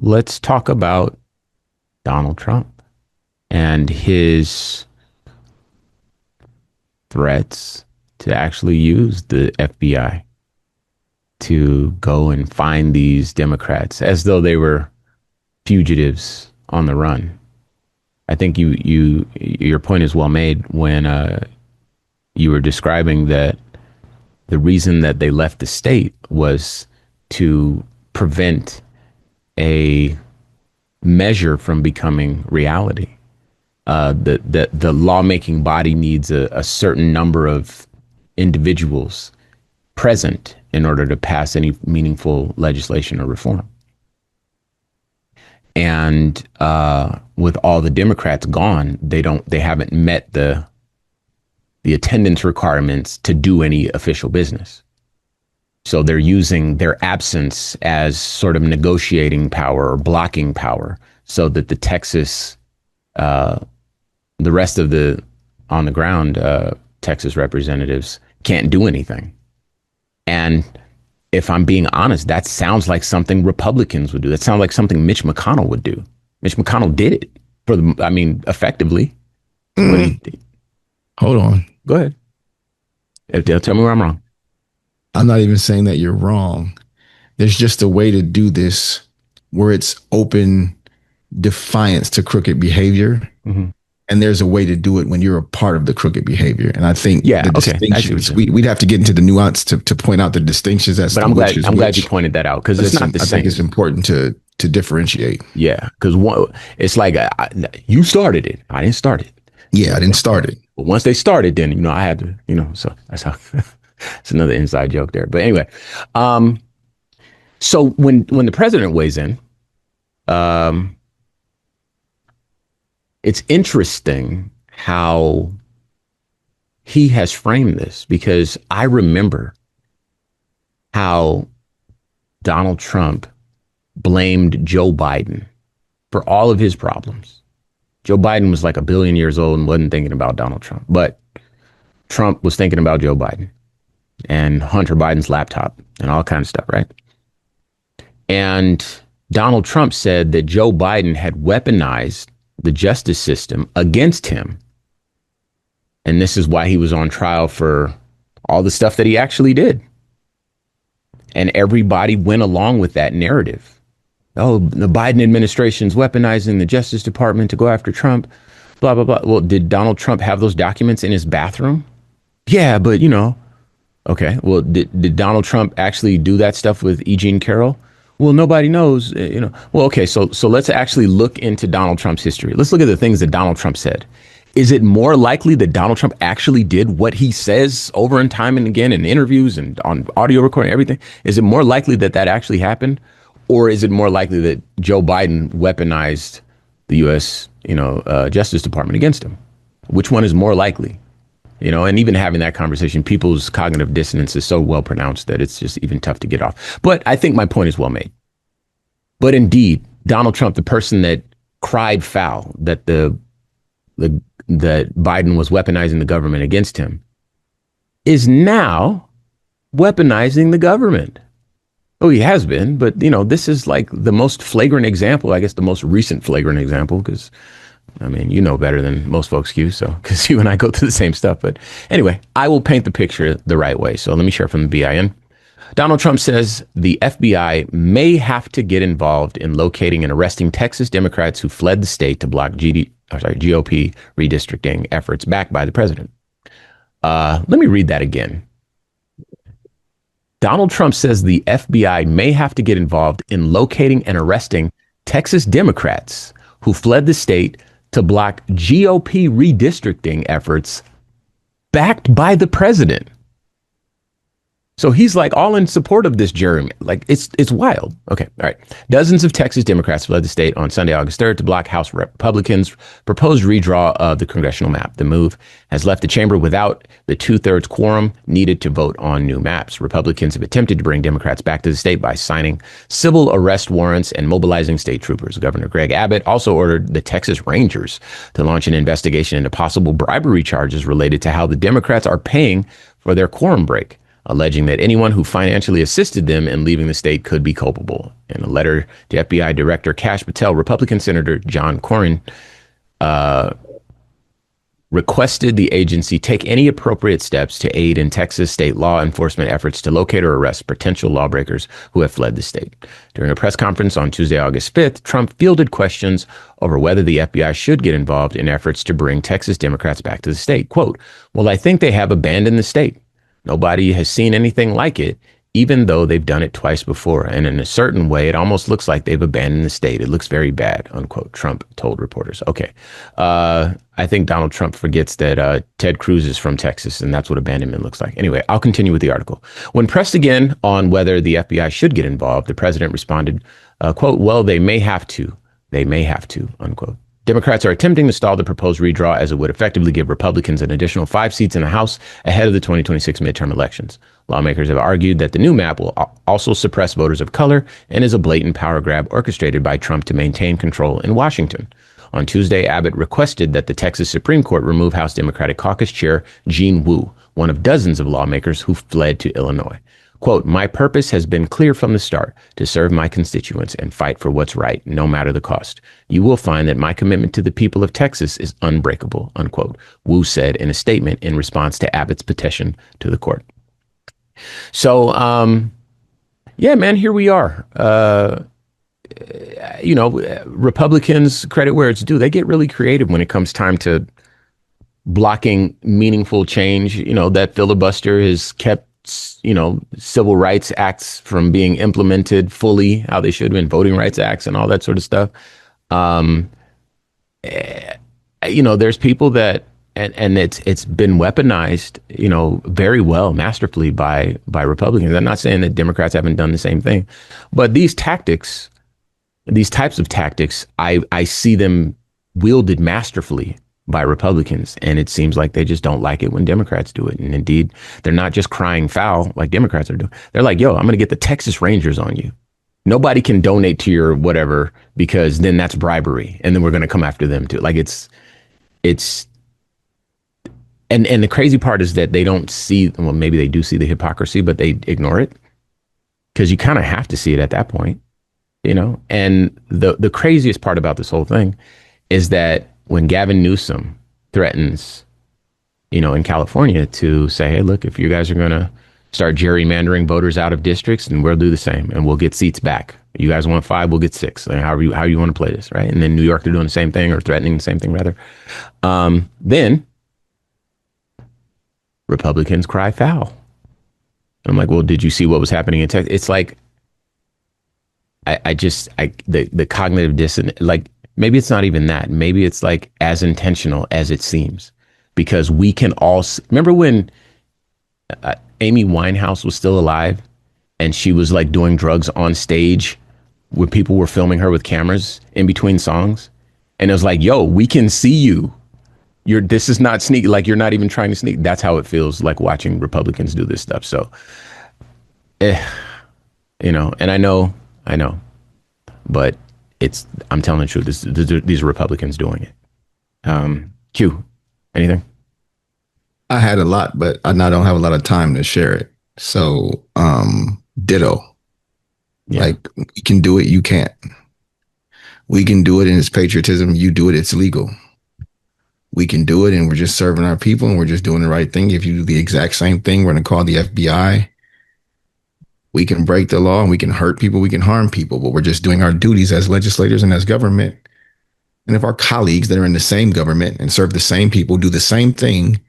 let's talk about Donald Trump and his threats to actually use the FBI to go and find these Democrats as though they were fugitives on the run. I think your point is well made when you were describing that the reason that they left the state was to prevent a measure from becoming reality. The lawmaking body needs a certain number of individuals present in order to pass any meaningful legislation or reform. And with all the Democrats gone, they haven't met the attendance requirements to do any official business. So they're using their absence as sort of negotiating power or blocking power so that the rest of the on the ground Texas representatives can't do anything. And if I'm being honest, that sounds like something Republicans would do. That sounds like something Mitch McConnell would do. Mitch McConnell did it effectively. Hold on. Go ahead. Tell me where I'm wrong. I'm not even saying that you're wrong. There's just a way to do this where it's open defiance to crooked behavior. Mm-hmm. And there's a way to do it when you're a part of the crooked behavior. And I think the distinctions, we'd have to get into the nuance to point out the distinctions. But I'm glad you pointed that out because it's not the same. I think it's important to differentiate. Yeah, because it's like you started it. I didn't start it. Yeah, I didn't start it. But once they started, then, I had to, so that's how, it's another inside joke there. But anyway, so when the president weighs in, it's interesting how he has framed this, because I remember how Donald Trump blamed Joe Biden for all of his problems. Joe Biden was like 1 billion years old and wasn't thinking about Donald Trump, but Trump was thinking about Joe Biden and Hunter Biden's laptop and all kinds of stuff, right? And Donald Trump said that Joe Biden had weaponized the justice system against him. And this is why he was on trial for all the stuff that he actually did. And everybody went along with that narrative. Oh, the Biden administration's weaponizing the Justice Department to go after Trump, blah, blah, blah. Well, did Donald Trump have those documents in his bathroom? Yeah, but okay. Well, did Donald Trump actually do that stuff with E. Jean Carroll? Well, nobody knows, Well, okay, so let's actually look into Donald Trump's history. Let's look at the things that Donald Trump said. Is it more likely that Donald Trump actually did what he says over and time and again in interviews and on audio recording, everything? Is it more likely that actually happened? Or is it more likely that Joe Biden weaponized the U.S., Justice Department against him? Which one is more likely? And even having that conversation, people's cognitive dissonance is so well pronounced that it's just even tough to get off. But I think my point is well made. But indeed, Donald Trump, the person that cried foul that that Biden was weaponizing the government against him, is now weaponizing the government. Oh, he has been, but this is like the most flagrant example, I guess the most recent flagrant example, because better than most folks, Q, so because you and I go through the same stuff. But anyway, I will paint the picture the right way. So let me share from the BIN. Donald Trump says the FBI may have to get involved in locating and arresting Texas Democrats who fled the state to block GOP redistricting efforts backed by the president. Let me read that again. Donald Trump says the FBI may have to get involved in locating and arresting Texas Democrats who fled the state to block GOP redistricting efforts backed by the president. So he's like all in support of this gerrymandering. Like it's wild. Okay. All right. Dozens of Texas Democrats fled the state on Sunday, August 3rd to block House Republicans' proposed redraw of the congressional map. The move has left the chamber without the 2/3 quorum needed to vote on new maps. Republicans have attempted to bring Democrats back to the state by signing civil arrest warrants and mobilizing state troopers. Governor Greg Abbott also ordered the Texas Rangers to launch an investigation into possible bribery charges related to how the Democrats are paying for their quorum break. alleging that anyone who financially assisted them in leaving the state could be culpable. In a letter to FBI Director Kash Patel, Republican Senator John Cornyn requested the agency take any appropriate steps to aid in Texas state law enforcement efforts to locate or arrest potential lawbreakers who have fled the state. During a press conference on Tuesday, August 5th, Trump fielded questions over whether the FBI should get involved in efforts to bring Texas Democrats back to the state. Quote, "Well, I think they have abandoned the state. Nobody has seen anything like it, even though they've done it twice before. And in a certain way, it almost looks like they've abandoned the state. It looks very bad," unquote, Trump told reporters. Okay. I think Donald Trump forgets that Ted Cruz is from Texas, and that's what abandonment looks like. Anyway, I'll continue with the article. When pressed again on whether the FBI should get involved, the president responded, quote, "Well, they may have to. They may have to," unquote. Democrats are attempting to stall the proposed redraw as it would effectively give Republicans an additional 5 seats in the House ahead of the 2026 midterm elections. Lawmakers have argued that the new map will also suppress voters of color and is a blatant power grab orchestrated by Trump to maintain control in Washington. On Tuesday, Abbott requested that the Texas Supreme Court remove House Democratic Caucus Chair Jean Wu, one of dozens of lawmakers who fled to Illinois. Quote, "My purpose has been clear from the start, to serve my constituents and fight for what's right, no matter the cost. You will find that my commitment to the people of Texas is unbreakable," unquote, Wu said in a statement in response to Abbott's petition to the court. So, yeah, man, here we are. Republicans, credit where it's due, they get really creative when it comes time to blocking meaningful change. That filibuster has kept, civil rights acts from being implemented fully how they should have been, voting rights acts and all that sort of stuff. There's people that, and it's been weaponized, very well, masterfully by Republicans. I'm not saying that Democrats haven't done the same thing, but these types of tactics, I see them wielded masterfully by Republicans, and it seems like they just don't like it when Democrats do it. And indeed, they're not just crying foul like Democrats are doing. They're like, "Yo, I'm going to get the Texas Rangers on you. Nobody can donate to your whatever because then that's bribery, and then we're going to come after them too." Like it's, and the crazy part is that they don't see. Well, maybe they do see the hypocrisy, but they ignore it because you kind of have to see it at that point. And the craziest part about this whole thing is that when Gavin Newsom threatens, in California to say, "Hey, look, if you guys are going to start gerrymandering voters out of districts, then we'll do the same and we'll get seats back. You guys want 5, we'll get 6. Like, how you want to play this," right? And then New York, they're doing the same thing, or threatening the same thing rather. Then Republicans cry foul. And I'm like, well, did you see what was happening in Texas? It's like, the cognitive dissonance, like maybe it's not even that. Maybe it's like as intentional as it seems, because we can all remember when Amy Winehouse was still alive and she was like doing drugs on stage when people were filming her with cameras in between songs. And it was like, yo, we can see you. This is not sneak. Like, you're not even trying to sneak. That's how it feels like watching Republicans do this stuff. So, and I know, but I'm telling the truth. These are Republicans doing it. Q, anything? I had a lot, but I now don't have a lot of time to share it. So, ditto. Yeah. Like, we can do it. You can't. We can do it, and it's patriotism. You do it. It's legal. We can do it, and we're just serving our people, and we're just doing the right thing. If you do the exact same thing, we're going to call the FBI. We can break the law, and we can hurt people. We can harm people, but we're just doing our duties as legislators and as government. And if our colleagues that are in the same government and serve the same people do the same thing,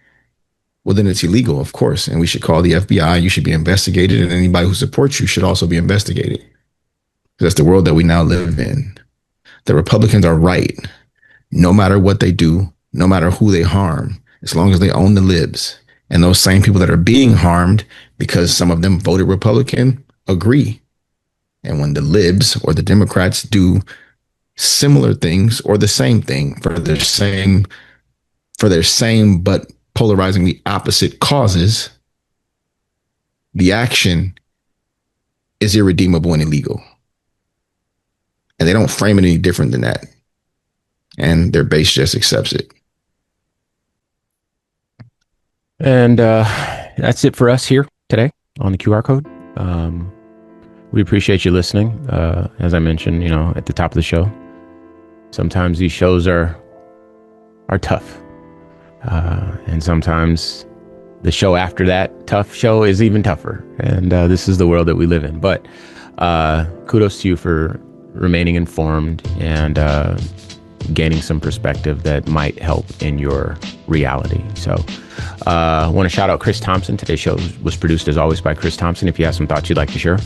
well, then it's illegal, of course. And we should call the FBI. You should be investigated, and anybody who supports you should also be investigated. That's the world that we now live in. The Republicans are right. No matter what they do, no matter who they harm, as long as they own the libs. And those same people that are being harmed because some of them voted Republican agree. And when the libs or the Democrats do similar things or the same thing for their same but polarizing the opposite causes, the action is irredeemable and illegal. And they don't frame it any different than that. And their base just accepts it. And that's it for us here today on the QR code. We appreciate you listening. As I mentioned, at the top of the show, sometimes these shows are tough. And sometimes the show after that tough show is even tougher. And this is the world that we live in. But kudos to you for remaining informed and gaining some perspective that might help in your reality. So I want to shout out Chris Thompson. Today's show was produced, as always, by Chris Thompson. If you have some thoughts you'd like to share,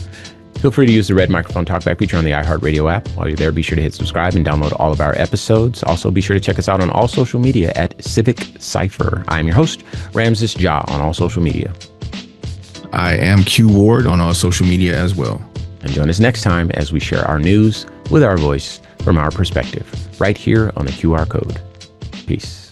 feel free to use the red microphone talkback feature on the iHeartRadio app. While you're there, be sure to hit subscribe and download all of our episodes. Also, be sure to check us out on all social media at Civic Cypher. I am your host, Ramses Ja, on all social media. I am Q Ward on all social media as well. And join us next time as we share our news with our voice from our perspective, right here on the QR code. Peace.